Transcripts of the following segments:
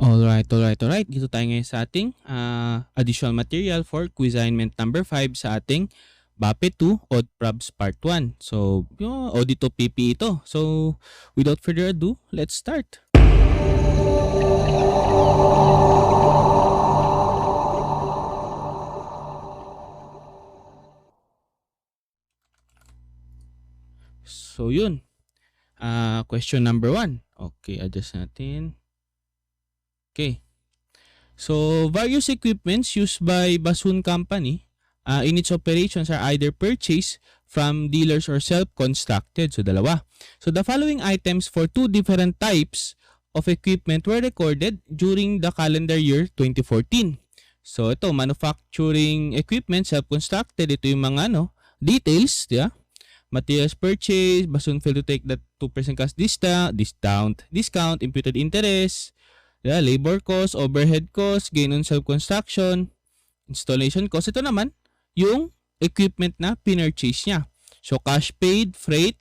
Alright. Dito tayo ngayon sa ating additional material for quiz assignment number 5 sa ating BAPE 2 Odd Probs Part 1. So, yung Audito PP ito. So, without further ado, let's start. So, yun. Question number 1. Okay, adjust natin. Okay. So, various equipments used by Basun Company in its operations are either purchased from dealers or self-constructed. So, dalawa. So, the following items for two different types of equipment were recorded during the calendar year 2014. So, ito, manufacturing equipment, self-constructed. Ito yung mga details, yeah? Materials purchase, Basun failed to take that 2% cost discount, imputed interest, yeah, labor cost, overhead cost, gain on self-construction, installation cost. Ito naman, yung equipment na pinurchase niya. So, cash paid, freight,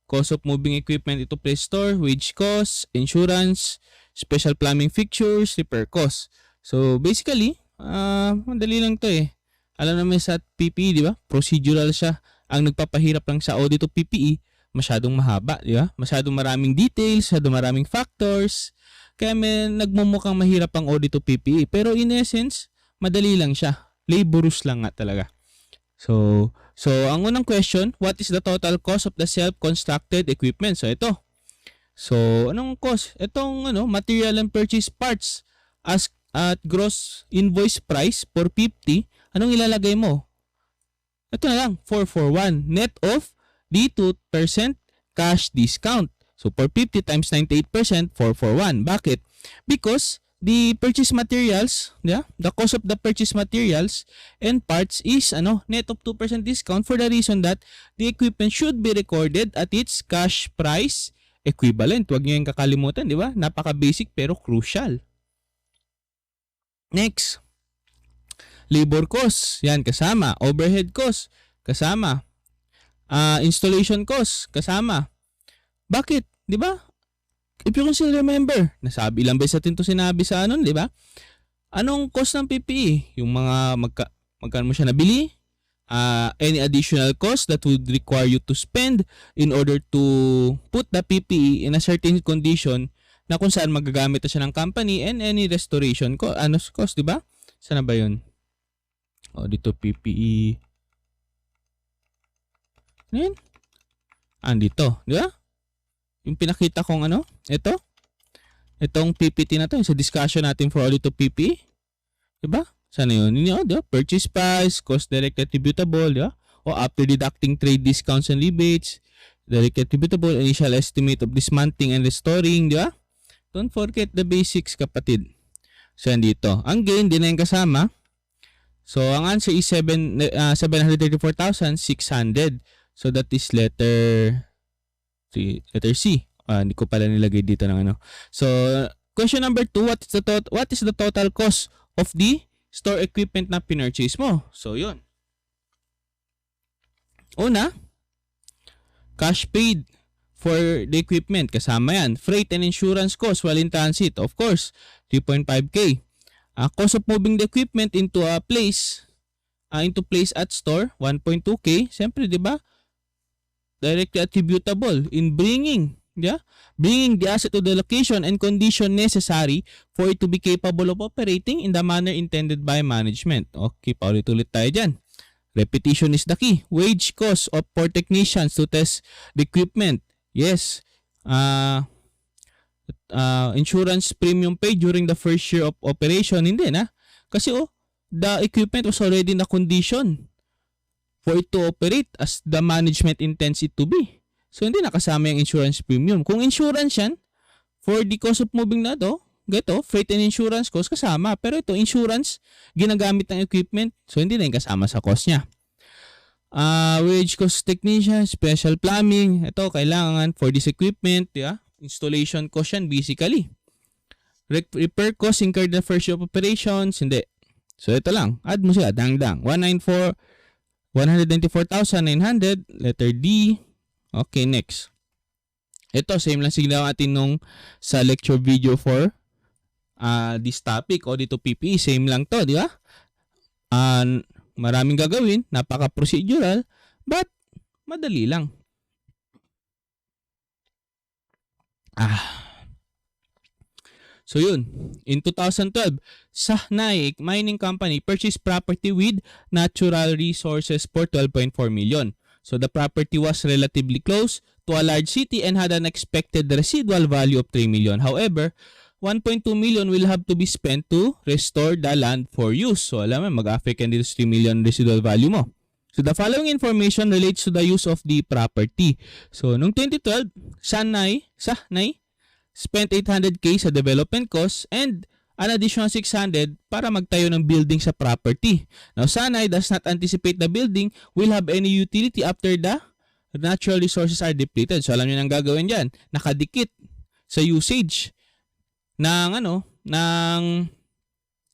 cost of moving equipment ito place store, wage cost, insurance, special plumbing fixtures, repair cost. So, basically, madali lang to eh. Alam naman sa PPE, di ba? Procedural siya. Ang nagpapahirap lang sa audit of PPE, masyadong mahaba, di ba? Masyadong maraming details, masyadong maraming factors. Kaya may nagmumukhang mahirap ang audit of PPE. Pero in essence, madali lang siya. Laborious lang nga talaga. So ang unang question, what is the total cost of the self-constructed equipment? So ito. So anong cost? Itong material and purchase parts as at gross invoice price for 50, anong ilalagay mo? Ito na lang, 441 net of the 2% cash discount. So, 450 times 98%, 441. Bakit? Because the purchase materials, yeah, the cost of the purchase materials and parts is net of 2% discount for the reason that the equipment should be recorded at its cash price equivalent. Huwag niyo yung kakalimutan, di ba? Napaka-basic pero crucial. Next, labor cost, yan kasama. Overhead cost, kasama. Installation cost, kasama. Bakit? Di ba? If you can still remember, nasabi ilang beses natin ito sinabi sa di ba? Anong cost ng PPE? Yung mga magkano mo siya nabili? Any additional cost that would require you to spend in order to put the PPE in a certain condition na kung saan magagamit na siya ng company, and any restoration cost, di ba? Saan na ba yun? Dito PPE. Ayan. Andito, di ba? Yung pinakita kong itong PPT na to, sa discussion natin for audit of PPE. Di ba? Sana yun? Di ba? Purchase price, cost direct attributable, di ba? O after deducting trade discounts and rebates, direct attributable, initial estimate of dismantling and restoring, di ba? Don't forget the basics, kapatid. So, yan dito. Ang gain, din na yung kasama. So, ang answer is 734,600. So, that is letter C. Hindi ko pala nilagay dito ng So, question number 2, what is the total cost of the store equipment na pinurchase mo? So, yun. Una, cash paid for the equipment, kasama yan. Freight and insurance cost while in transit, of course, 3.5K. Cost of moving the equipment into a place, at store, 1.2K. Siyempre, di ba? Directly attributable in bringing the asset to the location and condition necessary for it to be capable of operating in the manner intended by management. Okay, paulit-ulit tayo dyan. Repetition is the key. Wage cost for technicians to test the equipment. Yes. Insurance premium paid during the first year of operation. Hindi na. Kasi the equipment was already in a condition for it to operate as the management intends it to be. So, hindi nakasama yung insurance premium. Kung insurance yan, for the cost of moving na freight and insurance cost kasama. Pero ito, insurance, ginagamit ng equipment. So, hindi na yung kasama sa cost niya. Wage cost technician, special plumbing. Ito, kailangan for this equipment. Yeah? Installation cost yan, basically. Repair cost incurred in the first year of operations. Hindi. So, ito lang. Add mo sila. Dang-dang. 194,900. Letter D. Okay, next. Ito, same lang sigla natin nung sa lecture video for this topic o dito PPE, same lang to, di ba? Maraming gagawin, napaka-procedural, but madali lang. So yun, in 2012, Sahnay Mining Company purchased property with natural resources for 12.4 million. So the property was relatively close to a large city and had an expected residual value of 3 million. However, 1.2 million will have to be spent to restore the land for use. So alam mo, mag-affect yan dito sa 3 million residual value mo. So the following information relates to the use of the property. So noong 2012, Sahnay spent 800k sa development cost and an additional 600 para magtayo ng building sa property. Now, Sahnay does not anticipate the building will have any utility after the natural resources are depleted. So, alam niyo nang gagawin diyan, nakadikit sa usage ng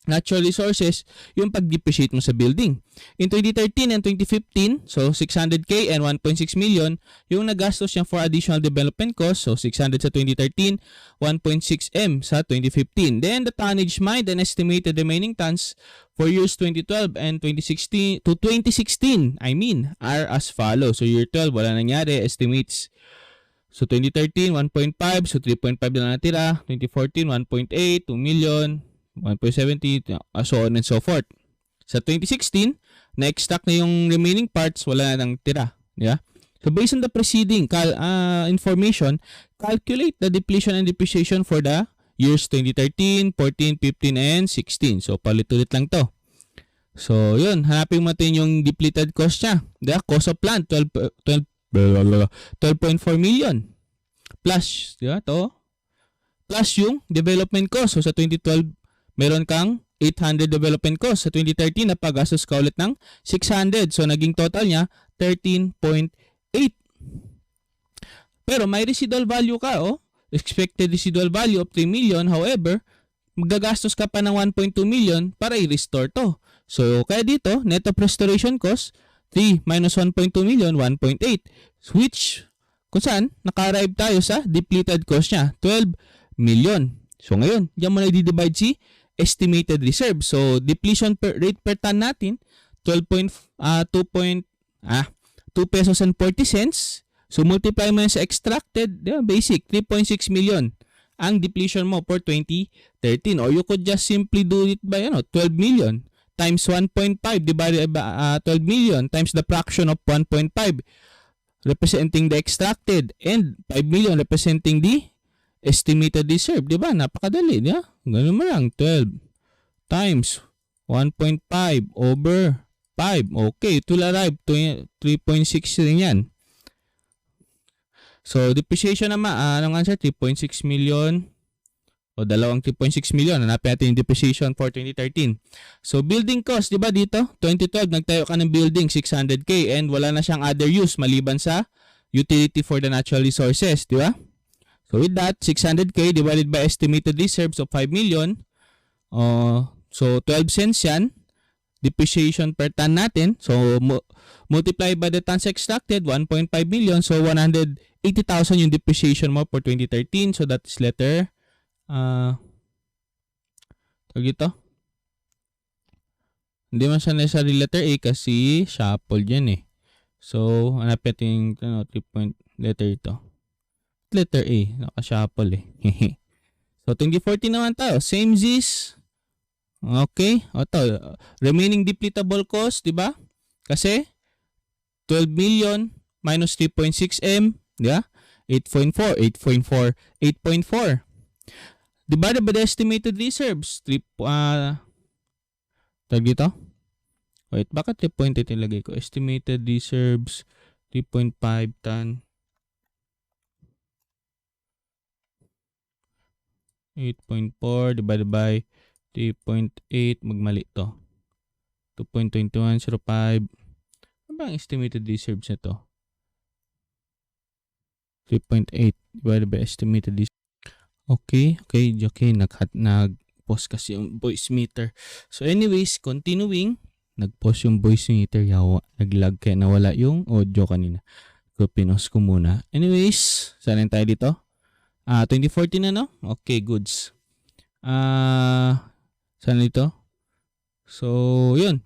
natural resources yung pag-depreciate mo sa building. In 2013 and 2015, so 600k and 1.6 million yung nagastos niya for additional development costs. So 600 sa 2013, 1.6 M sa 2015. Then the tonnage mined and estimated remaining tons for years 2012 and 2016 to 2016, are as follows. So year 12, wala nangyari, estimates. So 2013, 1.5, so 3.5 na natira. 2014, 1.8, 2 million. 1.70, so on and so forth. Sa 2016, na-extract na yung remaining parts, wala na nang tira. Yeah? So based on the preceding information, calculate the depletion and depreciation for the years 2013, 14, 15, and 16. So palit-ulit lang to. So yun, hanapin mo natin yung depleted cost niya. The cost of plant, 12.4 million. Plus, diba, to? Plus yung development cost. So sa 2012, meron kang 800 development cost. Sa 2013, napagastos ka ulit ng 600. So, naging total niya, 13.8. Pero may residual value ka, expected residual value of 3 million. However, magagastos ka pa ng 1.2 million para i-restore to. So, kaya dito, net of restoration cost, 3 minus 1.2 million, 1.8. Which, kung saan, naka-arrive tayo sa depleted cost niya, 12 million. So, ngayon, diyan mo na i-divide si estimated reserve. So, depletion rate per ton natin, 2 pesos and 40 cents. So, multiply mo yan sa extracted, basic, 3.6 million ang depletion mo for 2013. Or you could just simply do it by 12 million times 1.5 divided by 12 million times the fraction of 1.5 representing the extracted and 5 million representing the estimated reserve, di ba? Napakadali, di ba? Ganun mo lang, 12 times 1.5 over 5. Okay, it will arrive to 3.6 rin yan. So, depreciation naman, anong answer? 3.6 million o dalawang 3.6 million. Hanapin natin yung depreciation for 2013. So, building cost, di ba dito? 2012, nagtayo ka ng building, 600k and wala na siyang other use maliban sa utility for the natural resources, di ba? So with that, 600k divided by estimated reserves of 5 million. So 12 cents yan. Depreciation per ton natin. So multiply by the tons extracted, 1.5 million. So 180,000 yung depreciation mo for 2013. So that is letter hindi man siya necessarily letter A kasi shuffle yan eh. So hanapin natin 3 letter ito. Letter A, naka-shuffle eh. So 2014 naman tayo, same this. Okay, ito, remaining depletable cost, di ba? Kasi 12 million minus 3.6 M, di ba? 8.4 divided by the estimated reserves. Tag dito? Wait, bakit 3.8 ilagay ko? Estimated reserves 3.5 ton 8.4 divided by 3.8, magmali to. 2.2105. Ano ba ang estimated reserves na to? 3.8 divided by estimated reserves. Okay. Nag-pause kasi yung voice meter. So anyways, continuing, nag-pause yung voice meter, yawa. Nag-lag kaya nawala yung audio kanina. So pinos ko muna. Anyways, saan tayo dito? 2014 na, no? Okay, goods. Saan ito? So, yun.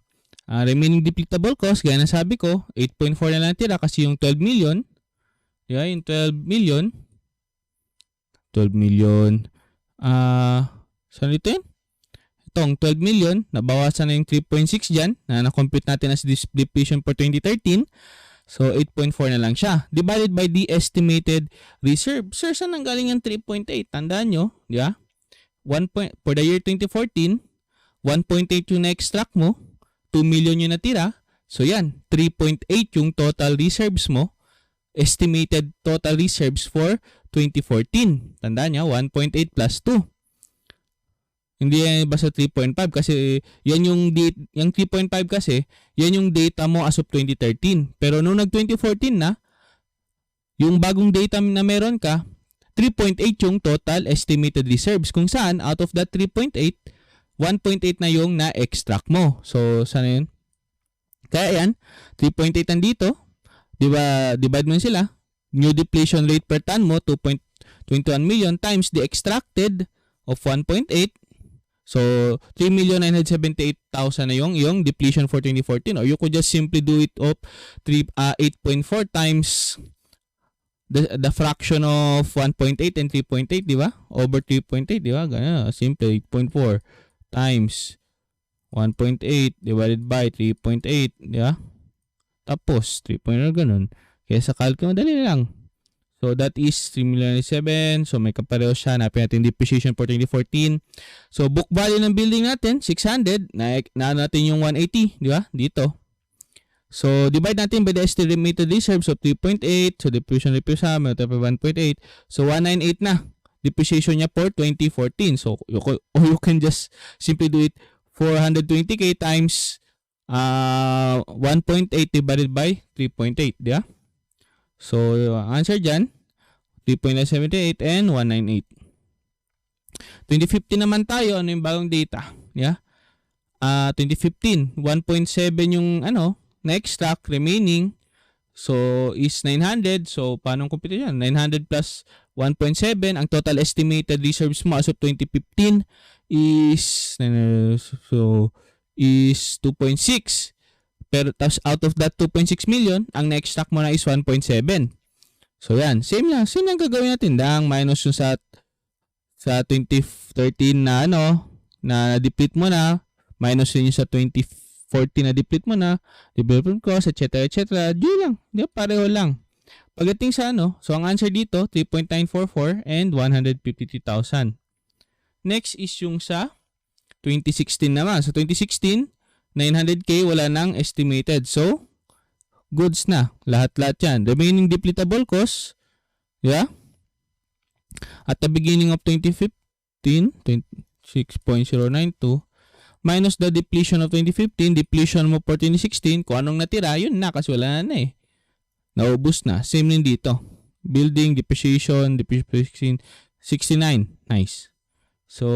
Remaining depletable cost, gaya na sabi ko, 8.4 na lang tira kasi yung 12 million, yeah, yung 12 million, saan ito yun? Itong 12 million, nabawasan na yung 3.6 dyan, na na-compute natin as depletion for 2013, so 8.4 na lang siya. Divided by the estimated reserve. Sir, saan nanggaling yung 3.8? Tandaan nyo, yeah? For the year 2014, 1.8 yung na-extract mo, 2 million yung natira. So yan, 3.8 yung total reserves mo. Estimated total reserves for 2014. Tandaan niya, 1.8 plus 2. Hindi yan basta 3.5 kasi yan yung 3.5 kasi yan yung data mo as of 2013. Pero nung nag-2014 na, yung bagong data na meron ka, 3.8 yung total estimated reserves. Kung saan, out of that 3.8, 1.8 na yung na-extract mo. So, sana yun? Kaya yan, 3.8 nandito. Diba, divide mo sila. New depletion rate per ton mo, 2.21 million times the extracted of 1.8. So, 3,978,000 na yung depletion for 2014. Or you could just simply do it of 8.4 times the fraction of 1.8 and 3.8, di ba? Over 3.8, di ba? Ganyan, simple, 8.4 times 1.8 divided by 3.8, di ba? Tapos, 3.8, ganun. Kaya sa calc, madali lang. So, that is 3,000,007. So, may kapareho siya. Hanapin natin depreciation for 2014. So, book value ng building natin, 600. Na natin yung 180, di ba? Dito. So, divide natin by the estimated reserves of 3.8. So, depreciation sa 1.8. So, 198 na. Depreciation niya for 2014. So, you can just simply do it 420k times 1.8 divided by 3.8. Di ba? So, answer dyan, 3.978 and 198. 2015 naman tayo. Ano yung bagong data? Yeah? 2015, 1.7 yung na-extract remaining. So, is 900. So, paano compute yan? 900 plus 1.7. Ang total estimated reserves mo as of 2015 is 2.6. Pero tapos out of that 2.6 million, ang na-extract mo na is 1.7. So, yan. Same lang. Same lang gagawin natin. Dang minus yung sa 2013 na na deplete mo na. Minus yun yung sa 2014 na deplete mo na. Development cost, etc. Diyo lang. Diyo, pareho lang. Pagdating sa so ang answer dito, 3.944 and 153,000. Next is yung sa 2016 naman. Sa 2016, 900k wala nang estimated. So, goods na. Lahat-lahat yan. Remaining depletable cost, yeah? At the beginning of 2015, 26.092 minus the depletion of 2015, depletion mo for 2016, kung anong natira, yun na kasi wala na eh. Naubos na. Same din dito. Building, depreciation, 69. Nice. So,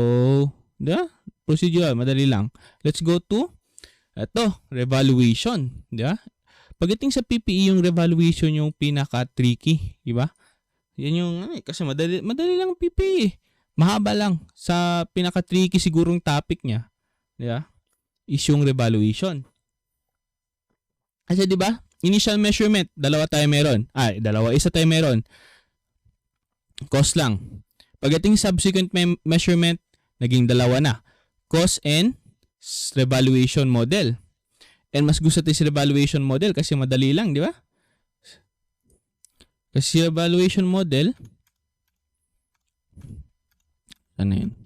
procedural, madali lang. Let's go to revaluation. Pagdating sa PPE, yung revaluation yung pinaka-tricky. Diba? Yan yung, kasi madali lang PPE. Mahaba lang. Sa pinaka-tricky sigurong topic niya. Diba? Is yung revaluation. Kasi diba? Initial measurement, isa tayo meron. Cost lang. Pagdating subsequent measurement, naging dalawa na. Cost and revaluation model. And mas gusto tayo sa revaluation model kasi madali lang, di ba? Kasi revaluation model, ano yun?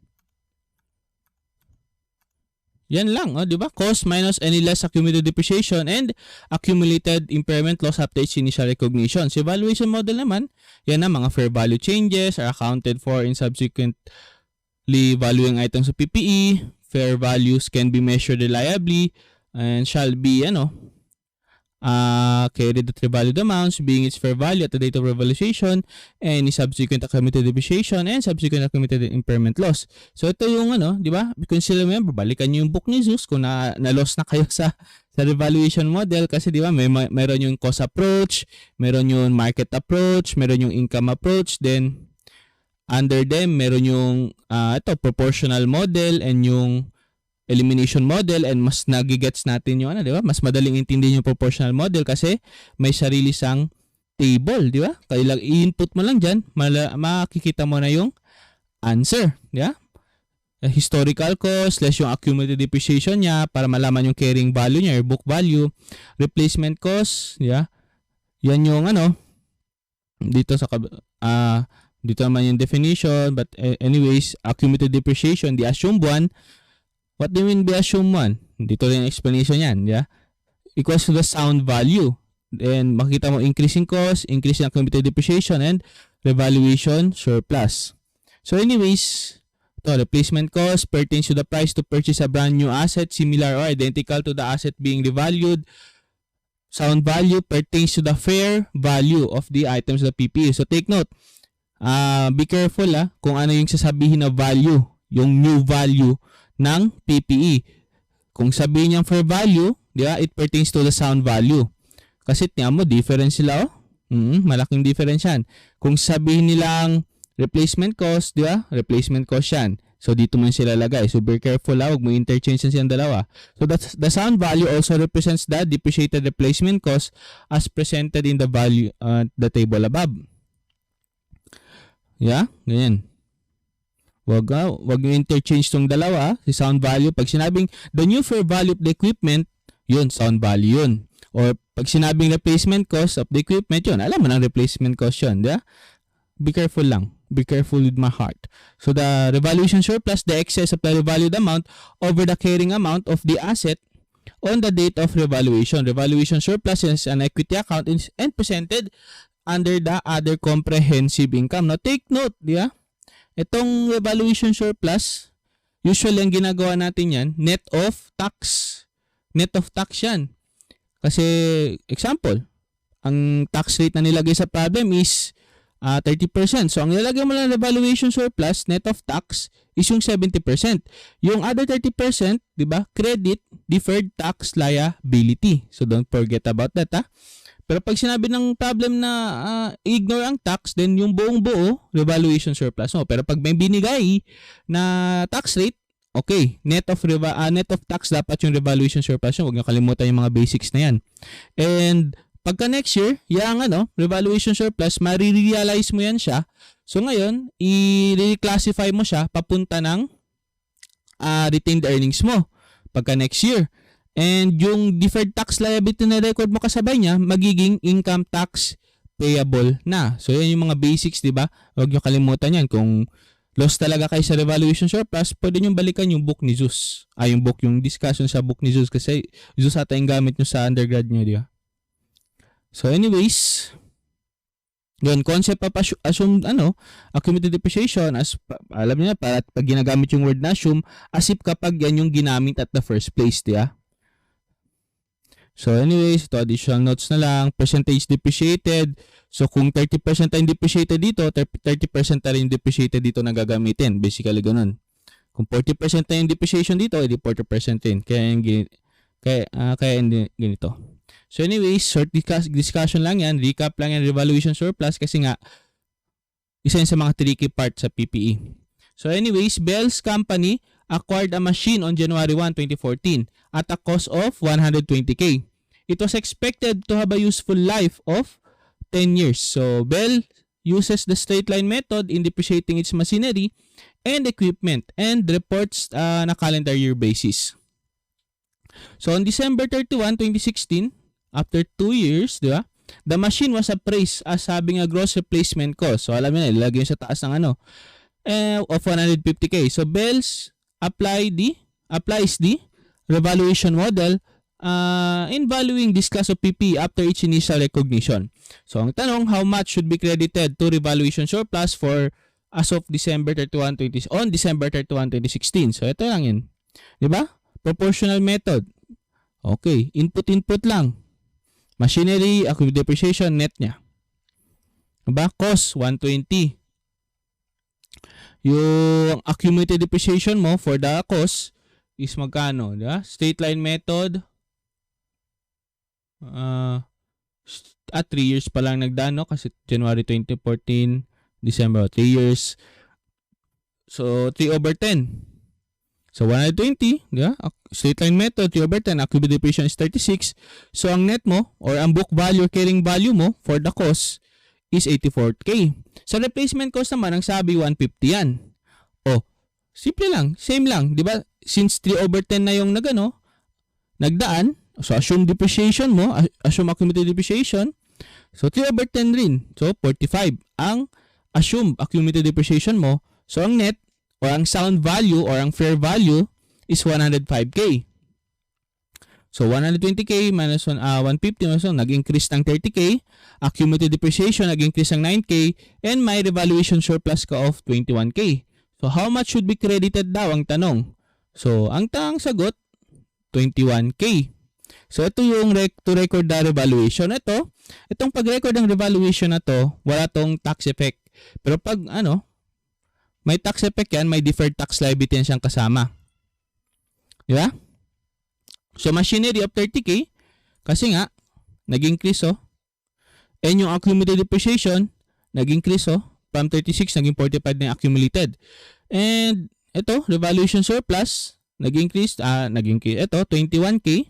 Yan lang, di ba? Cost minus any less accumulated depreciation and accumulated impairment loss after its initial recognition. So, evaluation model naman, yan na mga fair value changes are accounted for in subsequently valuing items of PPE. Fair values can be measured reliably and shall be, carried at revalued amounts being its fair value at the date of revaluation, any subsequent accumulated depreciation and subsequent accumulated impairment loss. So ito yung di ba? Kung sila remember, balikan niyo yung book ni Zeus kung na-loss na kayo sa revaluation model kasi di ba meron yung cost approach, meron yung market approach, meron yung income approach, then Under them, meron yung proportional model and yung elimination model, and mas nagigets natin yung di ba? Mas madaling intindihin yung proportional model kasi may sarili sang table, di ba? Kaya i-input mo lang diyan, makikita mo na yung answer, di ba? Historical cost, less yung accumulated depreciation niya para malaman yung carrying value niya or book value. Replacement cost, yeah. Yan yung dito sa dito naman yung definition, but anyways, accumulated depreciation, the assumed one. What do you mean by assumed one? Dito rin yung explanation yan, yeah. Equals to the sound value. Then makikita mo increasing cost, increasing accumulated depreciation, and revaluation surplus. So anyways, replacement cost pertains to the price to purchase a brand new asset similar or identical to the asset being revalued. Sound value pertains to the fair value of the items of the PPE. So take note, be careful kung ano yung sasabihin na value, yung new value ng PPE. Kung sabihin niyang fair value, di ba, it pertains to the sound value. Kasi tiyan mo, difference sila malaking difference yan. Kung sabihin nilang replacement cost, di ba? Replacement cost yan. So, dito mo sila lagay. So, be careful huwag mo interchange siyang dalawa. So, the sound value also represents the depreciated replacement cost as presented in the value, the table above. Yeah? Ganyan. Huwag mo interchange tong dalawa. Si sound value, pag sinabing the new fair value of the equipment, yun, sound value yun. Or pag sinabing replacement cost of the equipment, yun, alam mo ng replacement cost yun, di ba? Be careful lang. Be careful with my heart. So the revaluation surplus, the excess of the revalued amount over the carrying amount of the asset on the date of revaluation. Revaluation surplus is an equity account and presented under the other comprehensive income. Now take note, di ba? Itong revaluation surplus, usually ang ginagawa natin yan, net of tax. Net of tax yan. Kasi, example, ang tax rate na nilagay sa problem is 30%. So, ang nilagay mo lang na revaluation surplus, net of tax, is yung 70%. Yung other 30%, di ba, credit, deferred tax liability. So, don't forget about that, Pero pag sinabi ng problem na ignore ang tax, then yung buong buo, revaluation surplus. No? Pero pag may binigay na tax rate, okay, net of tax dapat yung revaluation surplus. Huwag niyo kalimutan yung mga basics na yan. And pagka next year, yung revaluation surplus, marirealize mo yan siya. So ngayon, i-reclassify mo siya papunta ng retained earnings mo pagka next year. And yung deferred tax liability na record mo kasabay niya, magiging income tax payable na. So yan yung mga basics, di ba? Huwag niyo kalimutan yan. Kung loss talaga kayo sa revaluation surplus, pwede nyo balikan yung book ni Zeus. Yung discussion sa book ni Zeus kasi Zeus ata yung gamit nyo sa undergrad nyo, di ba? So anyways, yun, concept of assume, accumulated depreciation, as alam niyo na, para pag ginagamit yung word na assume, as if kapag yan yung ginamit at the first place, di ba? So anyways, ito additional notes na lang. Percentage depreciated. So kung 30% tayong depreciated dito, 30% tayong depreciated dito na gagamitin. Basically ganun. Kung 40% tayong depreciation dito, edi 40% din. Kaya hindi ganito. So anyways, short discussion lang yan. Recap lang yan, revaluation surplus kasi nga isa yun sa mga tricky part sa PPE. So anyways, Bell's company acquired a machine on January 1, 2014 at a cost of 120K. It was expected to have a useful life of 10 years. So Bell uses the straight line method in depreciating its machinery and equipment and reports na calendar year basis. So on December 31, 2016, after 2 years, di ba? The machine was appraised as having a gross replacement cost. So alam niyo na, ilagay sa taas ng of 150K. So Bell's applies the revaluation model in valuing this class of PP after its initial recognition. So ang tanong, how much should be credited to revaluation surplus for as of December 31, 2016. So ito lang yun. 'Di ba? Proportional method. Okay, input lang. Machinery, accumulated depreciation, net niya. Diba? Cost, 120. Yung accumulated depreciation mo for the cost is magkano? Diba? Straight line method. At 3 years pa lang nagdano kasi January 2014, December, 3 years. So, 3/10. So, 120, di ba? Straight line method, 3/10. Accumulated depreciation is 36. So, ang net mo, or ang book value, carrying value mo for the cost is 84K. Sa replacement cost naman, ang sabi, 150 yan. Oh, simple lang. Same lang. Di ba? Since 3/10 na yung nagdaan, so assume depreciation mo, assume accumulated depreciation, so 3/10 rin. So, 45 ang assume accumulated depreciation mo. So, ang net, or ang sound value, or ang fair value, is 105K. So, 120K minus 150 minus 1, nag-increase ng 30K. Accumulated depreciation, nag-increase ng 9K. And may revaluation surplus ka of 21K. So, how much should be credited daw ang tanong? So, ang sagot, 21K. So, ito yung to record the revaluation. Itong pag-record ng revaluation na to, wala tong tax effect. Pero pag may tax effect yan, may deferred tax liability yan siyang kasama. Di ba? So, machinery of 30K, kasi nga, nag-increase And yung accumulated depreciation, nag-increase from 36, naging 45 na yung accumulated. And ito, revaluation surplus, nag-increase, ito, 21K.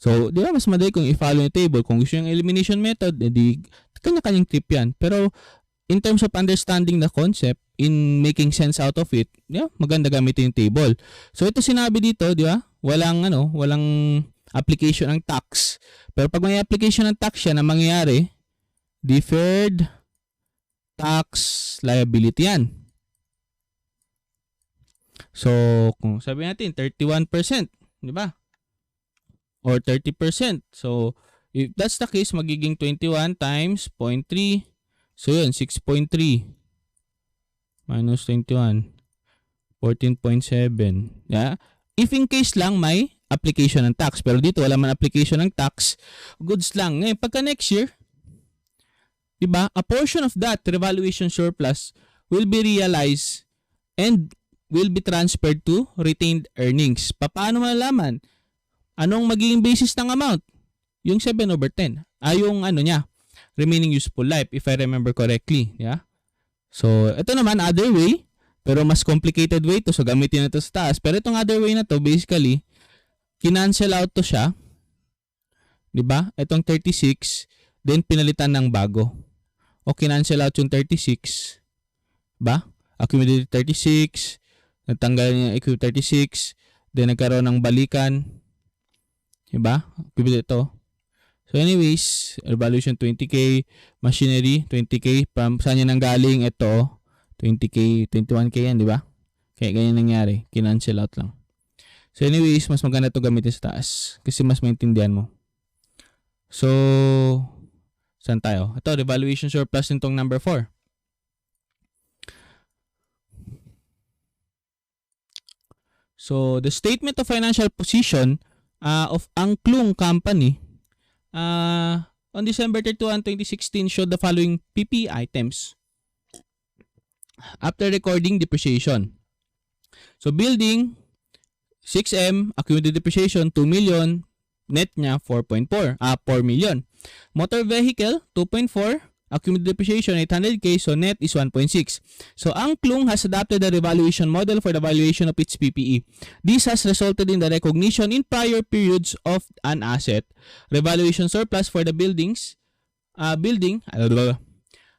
So, di ba, mas madali kung i-follow yung table. Kung gusto yung elimination method, edi, kanya-kanyang trip yan. Pero, in terms of understanding the concept, in making sense out of it, maganda gamitin yung table. So, ito sinabi dito, di ba? Walang application ng tax. Pero pag may application ng tax siya na mangyayari, deferred tax liability yan. So, kung sabi natin, 31%, di ba? Or 30%. So, if that's the case, magiging 21 times 0.3. So, yun, 6.3 minus 21, 14.7. Yeah? If in case lang may application ng tax. Pero dito, wala man application ng tax. Goods lang. Ngayon, pagka next year, diba, a portion of that revaluation surplus will be realized and will be transferred to retained earnings. Paano malalaman? Anong magiging basis ng amount? Yung 7/10. Yung niya, remaining useful life, if I remember correctly. Yeah? So, ito naman, other way, pero mas complicated way to. So, gamitin na ito sa taas. Pero itong other way na to, basically, kinancel out to siya. Diba? Itong 36, then pinalitan ng bago. O kinancel out yung 36. Ba? Accumulated 36, natanggal niya yung 36, then nagkaroon ng balikan. Diba? Accumulated ito. So anyways, revaluation 20K, machinery 20K, saan yan nanggaling? Ito, 20K, 21K yan, di ba? Kaya ganyan nangyari, kinancel out lang. So anyways, mas maganda ito gamitin sa taas kasi mas maintindihan mo. So, saan tayo? Ito, revaluation surplus nitong number 4. So, the statement of financial position of Angklung Company on December 31, 2016 showed the following PP items after recording depreciation. So, building 6M, accumulated depreciation 2 million, net niya 4.4, 4 million. Motor vehicle 2.4, accumulated depreciation 800K, so net is 1.6. So, Angklung has adopted the revaluation model for the valuation of its PPE. This has resulted in the recognition in prior periods of an asset revaluation surplus for the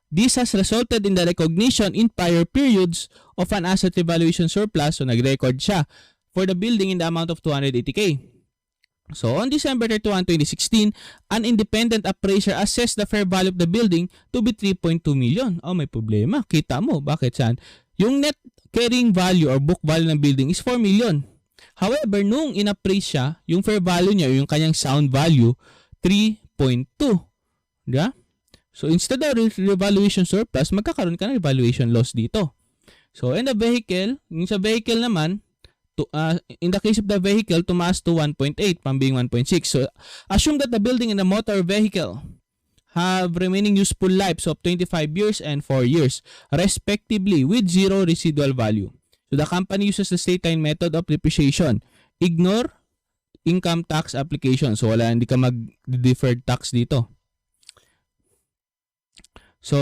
This has resulted in the recognition in prior periods of an asset revaluation surplus, so nag-record siya, for the building in the amount of 280K. So, on December 31, 2016, an independent appraiser assessed the fair value of the building to be 3.2 million. Oh, may problema. Kita mo. Bakit saan? Yung net carrying value or book value ng building is 4 million. However, nung in-appraise siya, yung fair value niya, yung kanyang sound value, 3.2. Diba? So, instead of revaluation surplus, magkakaroon ka ng revaluation loss dito. So, in the vehicle, yung sa vehicle naman, in the case of the vehicle, tumaas to 1.8 from being 1.6. So, assume that the building and the motor vehicle have remaining useful lives of 25 years and 4 years, respectively, with zero residual value. So, the company uses the straight-line method of depreciation. Ignore income tax application. So, hindi ka mag-deferred tax dito. So,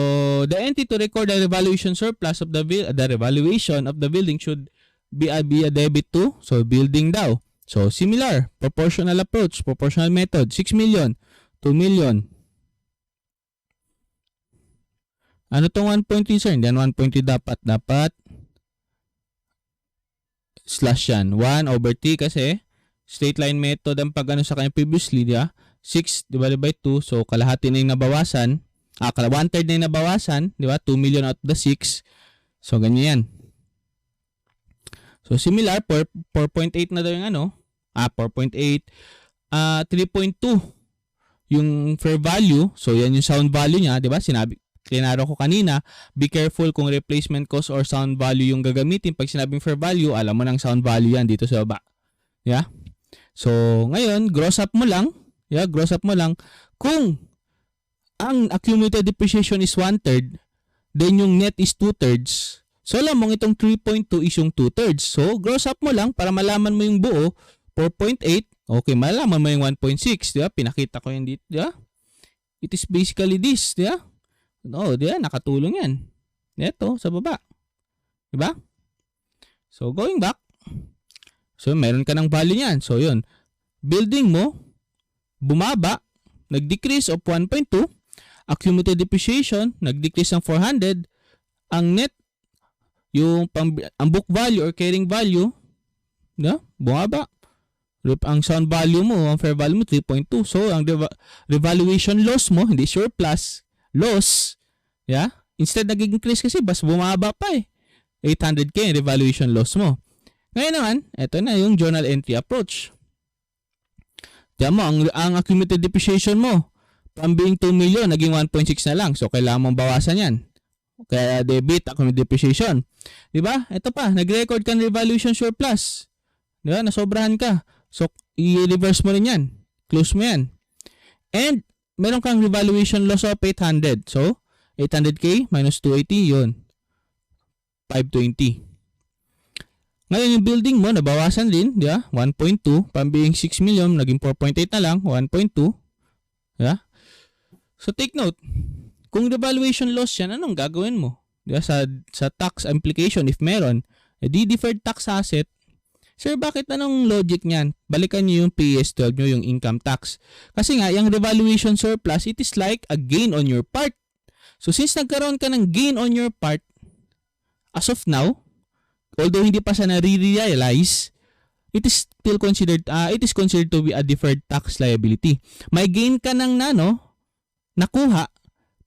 the entity to record the revaluation surplus of the revaluation of the building should be a debit to. So, building daw. So, similar. Proportional approach. Proportional method. 6 million. 2 million. Ano tong 1.3 sir? Then 1.3 dapat slash yan. 1/3 kasi straight line method ang pag ano sa kanya previously, di ba? 6 divided by 2. So, kalahati na yung nabawasan. 1/3 na yung nabawasan. Di ba? 2 million out of the 6. So, ganyan yan. So, similar. 4.8 na daw yung ano. 4.8. 3.2 yung fair value. So, yan yung sound value niya. Di ba? Klinaro ko kanina, be careful kung replacement cost or sound value yung gagamitin. Pag sinabing fair value, alam mo ng sound value yan dito sa baba. Yeah? So, ngayon, gross up mo lang. Yeah, gross up mo lang. Kung ang accumulated depreciation is 1/3, then yung net is 2/3. So, alam mo itong 3.2 is yung 2/3. So, gross up mo lang para malaman mo yung buo. 4.8. Okay, malaman mo yung 1.6. Diba? Pinakita ko yun dito. Diba? It is basically this. Diba? No, diyan nakatulong yan. Ito sa baba. 'Di ba? So going back. So meron ka ng value niyan. So 'yun. Building mo bumaba, nag-decrease of 1.2, accumulated depreciation nag-decrease ng 400, ang net yung ang book value or carrying value, no? Bumaba. Ang sound value mo, ang fair value mo 3.2. So ang revaluation loss mo, hindi surplus, loss. Yeah? Instead nag-increase kasi bas bumaba pa eh. 800k yung revaluation loss mo. Ngayon naman, ito na yung journal entry approach. Diyan mo, ang accumulated depreciation mo, from being 2 million, naging 1.6 na lang. So, kailangan mong bawasan yan. Kaya debit, accumulated depreciation. Diba? Ito pa, nag-record ka ng revaluation surplus. Diba? Nasobrahan ka. So, i-reverse mo rin yan. Close mo yan. And, meron kang revaluation loss of 800. So, 800k minus 280, yun. 520. Ngayon yung building mo, nabawasan din, di ba? 1.2, from being 6 million, naging 4.8 na lang, 1.2. Di ba? So, take note, kung revaluation loss yan, anong gagawin mo? Di ba? Sa tax implication, if meron, deferred tax asset. Sir, bakit anong logic niyan? Balikan nyo yung PS12 nyo, yung income tax. Kasi nga, yung revaluation surplus, it is like a gain on your part. So, since nagkaroon ka ng gain on your part, as of now, although hindi pa siya na-realize, it is considered to be a deferred tax liability. May gain ka ng nakuha,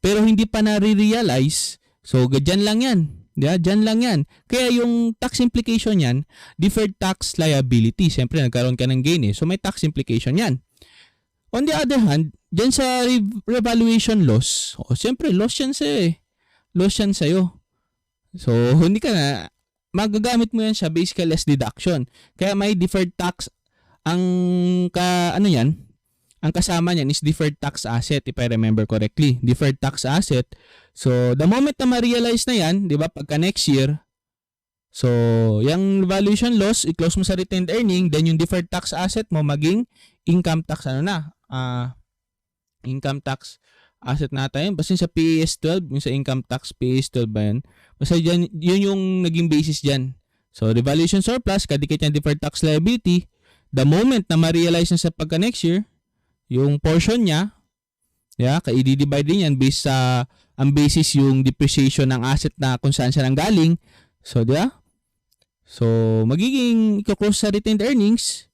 pero hindi pa na-realize. So, dyan lang yan. Yeah, dyan lang yan. Kaya yung tax implication yan, deferred tax liability. Siyempre, nagkaroon ka ng gain eh. So, may tax implication yan. On the other hand, dyan sa revaluation loss, siyempre, loss yan sa'yo eh. Loss yan sa'yo. So, hindi ka na, magagamit mo yan siya basically as deduction. Kaya may deferred tax, ang kasama niyan is deferred tax asset, if I remember correctly. Deferred tax asset. So, the moment na ma-realize na yan, di ba, pagka next year, so, yung valuation loss, i-close mo sa retained earning, then yung deferred tax asset mo, maging income tax, income tax asset natin. Basta sa PS12, yung sa income tax, PS12 ba yan? Basta yun yung naging basis dyan. So, revaluation surplus, kadikit yung deferred tax liability, the moment na ma-realize na sa pagka next year, yung portion niya, i-divide din yan based sa, ang basis yung depreciation ng asset na kung saan siya nanggaling. So, So, magiging i-close sa retained earnings,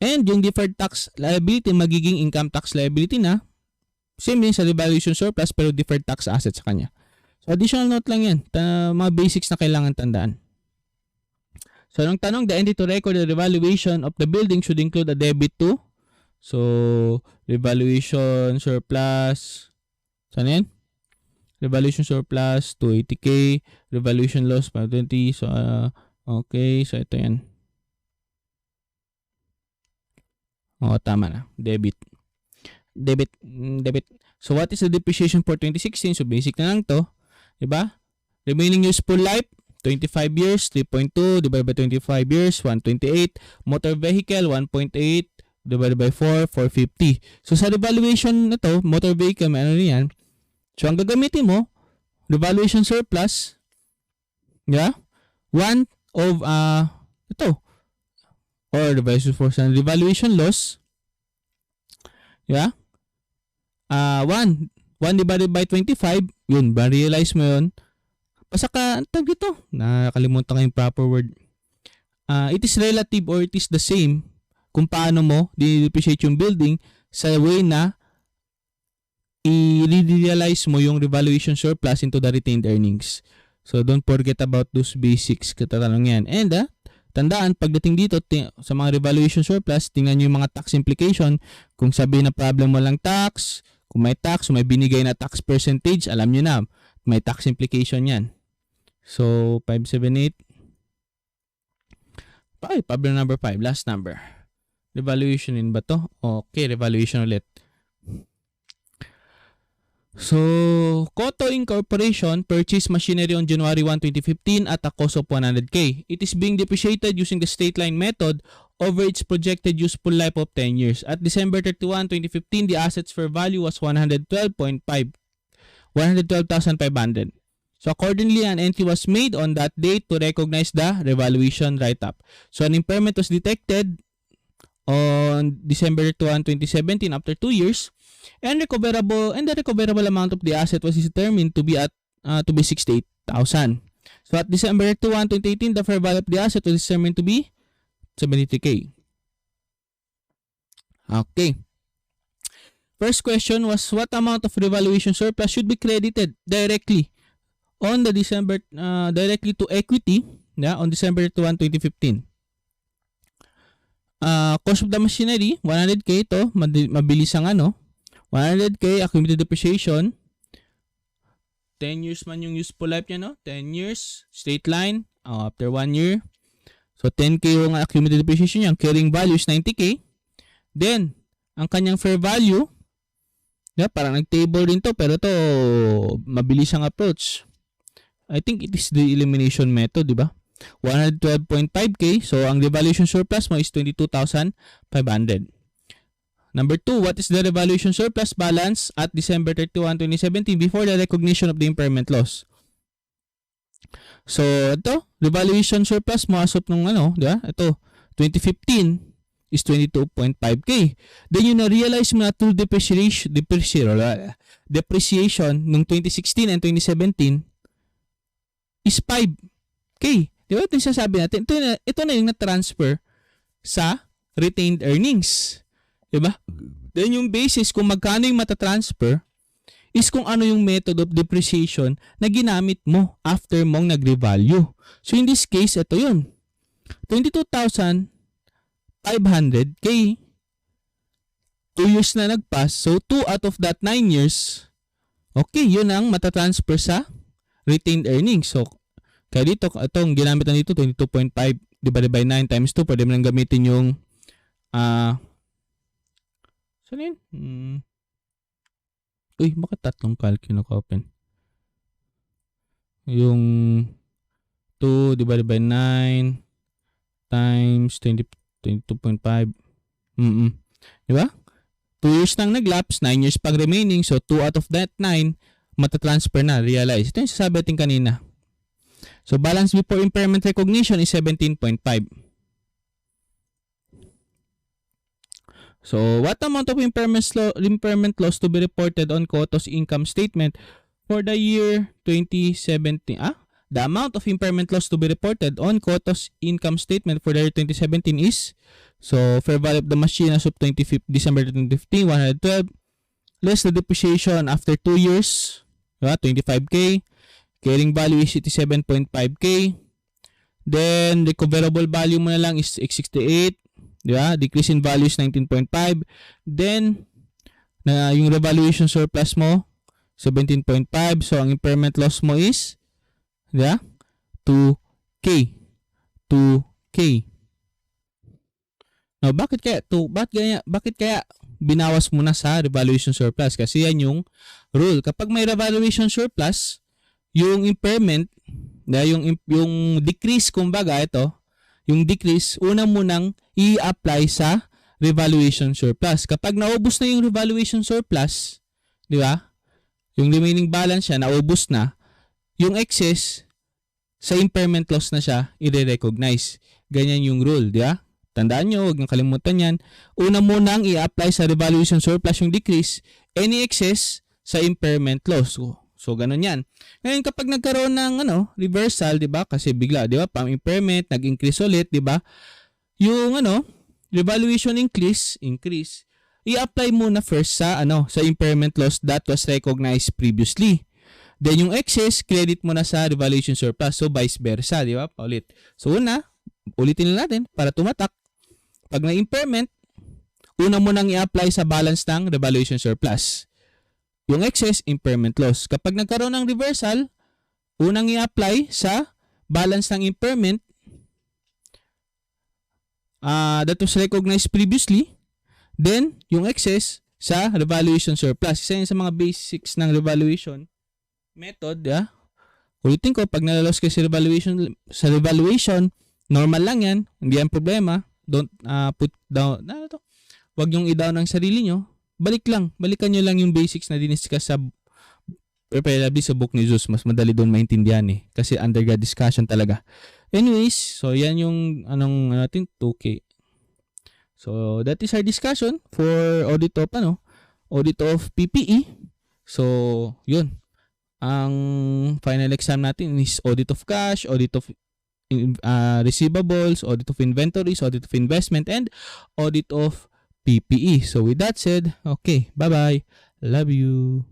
and yung deferred tax liability, magiging income tax liability na. Same din sa revaluation surplus, pero deferred tax asset sa kanya. So, additional note lang yan. Mga basics na kailangan tandaan. So, ang tanong, the entity to record the revaluation of the building should include a debit to. So, revaluation surplus. Saan yan? Revaluation surplus, 280k. Revaluation loss, 520. So, okay. So, ito yan. Tama na. Debit. So, what is the depreciation for 2016? So, basic na lang to. Diba? Remaining useful life, 25 years, 3.2 divided by 25 years, 128. Motor vehicle, 1.8 divided by 4, 450. So, sa revaluation na to, motor vehicle, may ano yan, So, ang gagamitin mo, revaluation surplus, yeah, one of, ito, or revaluation loss, yeah, 1 divided by 25, yun, realize mo yun. Basta ka, tag dito, nakalimutan ko yung proper word. It is relative or it is the same kung paano mo di-depreciate yung building sa way na i-realize mo yung revaluation surplus into the retained earnings. So, don't forget about those basics. Katatanong yan. And, tandaan, pagdating dito sa mga revaluation surplus, tingnan nyo yung mga tax implication. Kung sabihin na problem mo lang tax, kung may tax, may binigay na tax percentage, alam nyo na, may tax implication yan. So, 578. Problem number 5, last number. Revaluation in ba to? Okay, revaluation ulit. So, Koto Incorporation purchased machinery on January 1, 2015 at a cost of 100K. It is being depreciated using the straight line method over its projected useful life of 10 years. At December 31, 2015, the assets fair value was 112,500. So, accordingly, an entry was made on that date to recognize the revaluation write-up. So, an impairment was detected on December 31, 2017 after 2 years. And the recoverable amount of the asset was determined to be 68,000. So at December 31, 2018, the fair value of the asset was determined to be 73K. Okay. First question was, what amount of revaluation surplus should be credited directly on the directly to equity, on December 31, 2015? Cost of the machinery, 100K to, mabilis ang 100K accumulated depreciation. 10 years man yung useful life niya, 10 years, straight line, after 1 year. So, 10K yung accumulated depreciation niya. Ang carrying value is 90K. Then, ang kanyang fair value, parang nag-table rin to, pero to mabilis ang approach. I think it is the elimination method, di ba? 112.5K. So, ang revaluation surplus mo is 22,500. Number 2, what is the revaluation surplus balance at December 31, 2017 before the recognition of the impairment loss? So, ito, revaluation surplus mo as of nung ito, 2015 is 22.5K. Then you na-realize mo na through depreciation nung 2016 and 2017 is 5K. Di ba? Ito yung sasabi natin. Ito na yung na-transfer sa retained earnings. Diba? Then yung basis kung magkano yung matatransfer is kung ano yung method of depreciation na ginamit mo after mong nag-revalue. So in this case, ito yun. 22,500K. 2 years na nagpass. So 2 out of that 9 years, okay, yun ang matatransfer sa retained earnings. So kaya dito, itong ginamit na dito, 22.5 divided by 9 times 2, pwede mo nang gamitin yung saan yun? Uy, bakit tatlong calc yung naka-open? Yung 2 divided by 9 times 22.5. Diba? 2 years nang nag-lapse, 9 years pag remaining. So, 2 out of that 9, matatransfer na, realize. Ito yung sasabi natin kanina. So, balance before impairment recognition is 17.5. So, what amount of impairment loss to be reported on Koto's income statement for the year 2017? The amount of impairment loss to be reported on Koto's income statement for the year 2017 is, so, fair value of the machine as of December 2015, 112, less the depreciation after 2 years, 25K, carrying value is 87.5K, then, recoverable value mo na lang is 68, diba? Decrease in value is 19.5. Then, yung revaluation surplus mo, 17.5. So, ang impairment loss mo is, diba? 2K. 2K. Now, bakit kaya binawas mo na sa revaluation surplus? Kasi yan yung rule. Kapag may revaluation surplus, yung impairment, yung decrease, kumbaga, ito, yung decrease, una mo nang i-apply sa revaluation surplus. Kapag naubos na yung revaluation surplus, di ba? yung remaining balance siya, naubos na, yung excess, sa impairment loss na siya, i-recognize. Ganyan yung rule, di ba? Tandaan nyo, huwag nyo kalimutan yan. Una mo nang i-apply sa revaluation surplus yung decrease, any excess sa impairment loss. So ganun yan. Ngayon kapag nagkaroon ng reversal, 'di ba? Kasi bigla, 'di ba? Pang impairment nag-increase ulit, 'di ba? Yung revaluation increase, i-apply muna first sa impairment loss that was recognized previously. Then yung excess, credit mo na sa revaluation surplus. So vice versa, 'di ba? Paulit. So ulitin na natin para tumatak. Pag na-impairment, una mo nang i-apply sa balance ng revaluation surplus. Yung excess, impairment loss. Kapag nagkaroon ng reversal, unang i-apply sa balance ng impairment that was recognized previously. Then, yung excess sa revaluation surplus. Isa yun sa mga basics ng revaluation method. Ulitin ko, pag nalalos kayo sa revaluation, normal lang yan. Hindi yan problema. Don't put down, wag yung i-down ang sarili nyo. Balikan nyo lang yung basics na diniscuss sa preferably sa book ni Zeus. Mas madali doon maintindihan kasi undergrad discussion talaga. Anyways, so yan yung natin 2K. So that is our discussion for audit of PPE. So yun. Ang final exam natin is audit of cash, audit of receivables, audit of inventories, audit of investment, and audit of PPE. So with that said, okay, bye-bye. Love you.